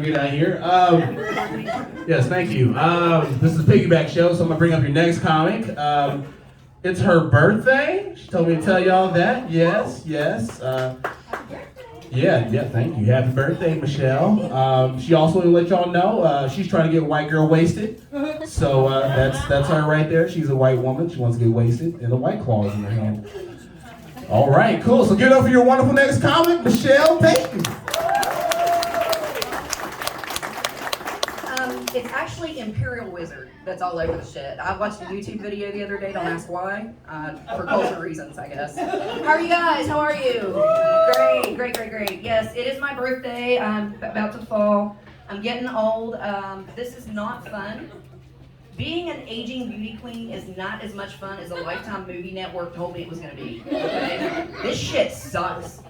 her get out here. Yes, thank you. This is the Piggyback Show, so I'm gonna bring up your next comic. It's her birthday. She told me to tell y'all that. Yes. Yeah, thank you. Happy birthday, Michelle. She also wanted to let y'all know she's trying to get white girl wasted. So that's her right there. She's a white woman. She wants to get wasted, and the White Claw is in her hand. All right, cool. So give it up for your wonderful next comic, Michelle Payton. It's actually Imperial Wizard that's all over the shit. I watched a YouTube video the other day, don't ask why, for cultural reasons, I guess. How are you guys? How are you? Great. Yes, it is my birthday. I'm about to fall. I'm getting old. This is not fun. Being an aging beauty queen is not as much fun as a Lifetime Movie Network told me it was going to be. Okay? This shit sucks.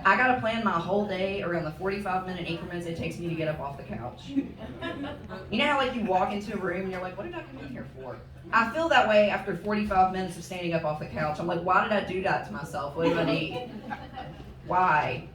I gotta plan my whole day around the 45-minute increments it takes me to get up off the couch. You know how like you walk into a room and you're like, what did I come in here for? I feel that way after 45 minutes of standing up off the couch. I'm like, why did I do that to myself? What do I need? Why?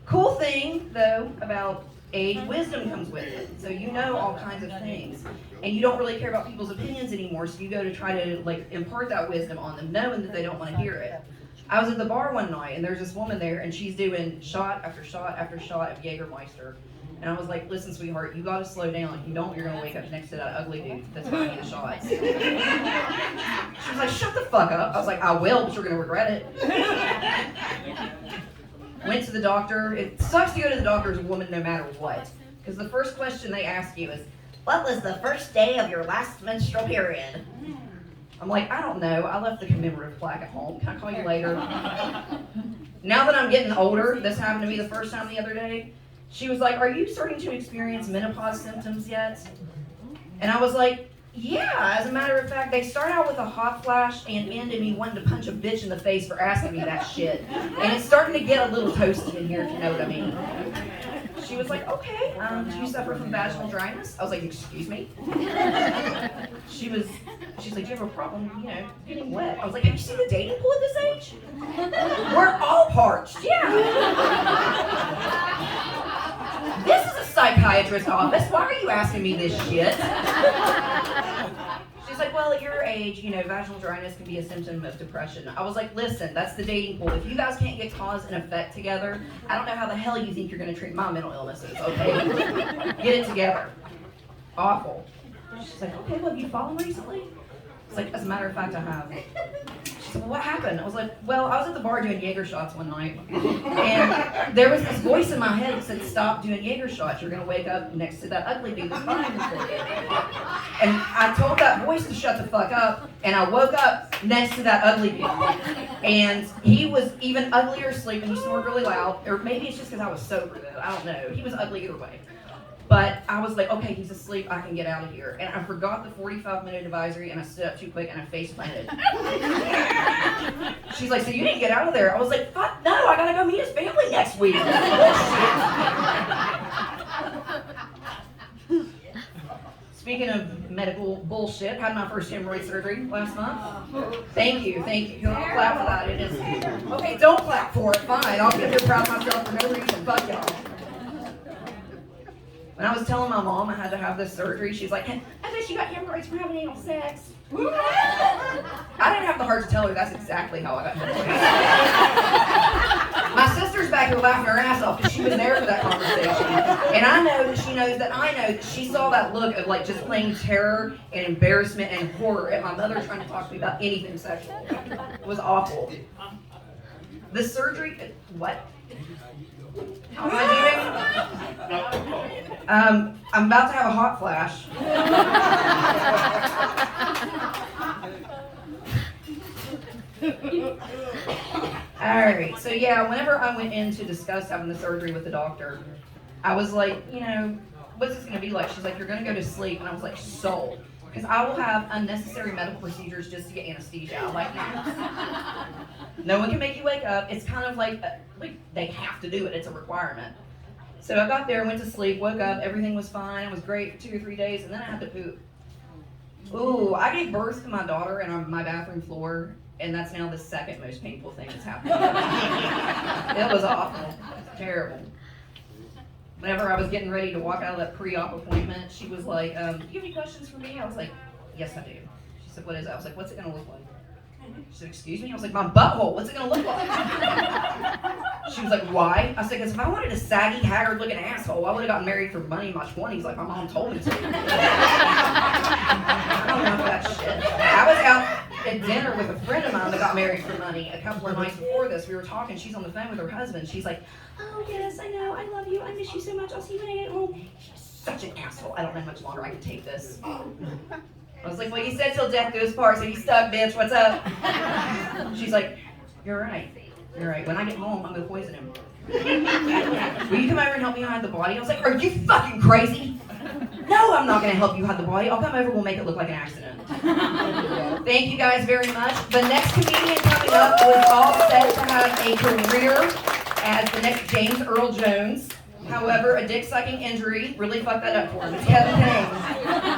Cool thing, though, about age, wisdom comes with it. So you know all kinds of things. And you don't really care about people's opinions anymore, so you go to try to like impart that wisdom on them, knowing that they don't want to hear it. I was at the bar one night, and there's this woman there, and she's doing shot after shot after shot of Jägermeister. And I was like, listen, sweetheart, you gotta slow down. If you don't, you're gonna wake up next to that ugly dude that's buying you the shots. She was like, shut the fuck up. I was like, I will, but you're gonna regret it. Went to the doctor. It sucks to go to the doctor as a woman no matter what. Because the first question they ask you is, what was the first day of your last menstrual period? I'm like, I don't know. I left the commemorative plaque at home. Can I call you later? Now that I'm getting older, this happened to me the first time the other day. She was like, are you starting to experience menopause symptoms yet? And I was like, yeah. As a matter of fact, they start out with a hot flash and end in me wanting to punch a bitch in the face for asking me that shit. And it's starting to get a little toasty in here, if you know what I mean. She was like, okay, do you suffer from vaginal dryness? I was like, excuse me? She's like, do you have a problem, getting wet? I was like, have you seen the dating pool at this age? We're all parched, yeah. This is a psychiatrist's office. Why are you asking me this shit? She's like, well, at your age, vaginal dryness can be a symptom of depression. I was like, listen, that's the dating pool. If you guys can't get cause and effect together, I don't know how the hell you think you're going to treat my mental illnesses, okay? Get it together. Awful. She's like, okay, well, have you fallen recently? It's like, as a matter of fact, I have. She said, well, what happened? I was like, well, I was at the bar doing Jaeger shots one night, and there was this voice in my head that said, stop doing Jaeger shots. You're going to wake up next to that ugly dude that's behind this thing. And I told that voice to shut the fuck up, and I woke up next to that ugly dude. And he was even uglier asleep, and he snored really loud. Or maybe it's just because I was sober, though. I don't know. He was ugly either way. But I was like, okay, he's asleep, I can get out of here. And I forgot the 45-minute advisory, and I stood up too quick, and I face planted. She's like, so you didn't get out of there? I was like, fuck no, I gotta go meet his family next week. Speaking of medical bullshit, had my first hemorrhoid surgery last month. Thank you. Don't clap for that. It is. Okay, don't clap for it, fine. I'll get here proud of myself for no reason. Fuck y'all. When I was telling my mom I had to have this surgery, she's like, I bet you got hemorrhoids from having anal sex. I didn't have the heart to tell her that's exactly how I got hemorrhoids. My sister's back here laughing her ass off because she was there for that conversation. And I know that she knows that I know that she saw that look of like just plain terror and embarrassment and horror at my mother trying to talk to me about anything sexual. It was awful. The surgery, what? How am I doing? I'm about to have a hot flash. Alright, so yeah, whenever I went in to discuss having the surgery with the doctor, I was like, what's this gonna be like? She's like, you're gonna go to sleep. And I was like, sold. Because I will have unnecessary medical procedures just to get anesthesia. I like that. No one can make you wake up. It's kind of like they have to do it. It's a requirement. So I got there, went to sleep, woke up, everything was fine. It was great for 2 or 3 days, and then I had to poop. Ooh, I gave birth to my daughter on my bathroom floor, and that's now the second most painful thing that's happened. It was awful. It was terrible. whenever I was getting ready to walk out of that pre-op appointment, she was like, do you have any questions for me? I was like, yes, I do. She said, what is it? I was like, what's it going to look like? She said, excuse me? I was like, my butthole, what's it going to look like? She was like, why? I said, because if I wanted a saggy, haggard-looking asshole, I would have gotten married for money in my 20s like my mom told me to. I don't know that shit. I was out at dinner with a friend of mine that got married for money a couple of nights before this. We were talking. She's on the phone with her husband. She's like, oh, yes, I know. I love you. I miss you so much. I'll see you when I get home. She's such an asshole. I don't know how much longer I can take this. I was like, well, you said till death do us part, so you stuck, bitch. What's up? She's like, you're right. You're right. When I get home, I'm going to poison him. Will you come over and help me hide the body? I was like, are you fucking crazy? No, I'm not going to help you hide the body. I'll come over, we'll make it look like an accident. Thank you guys very much. The next comedian coming up was all set to have a career as the next James Earl Jones. However, a dick-sucking injury really fucked that up for him. It's Kevin James.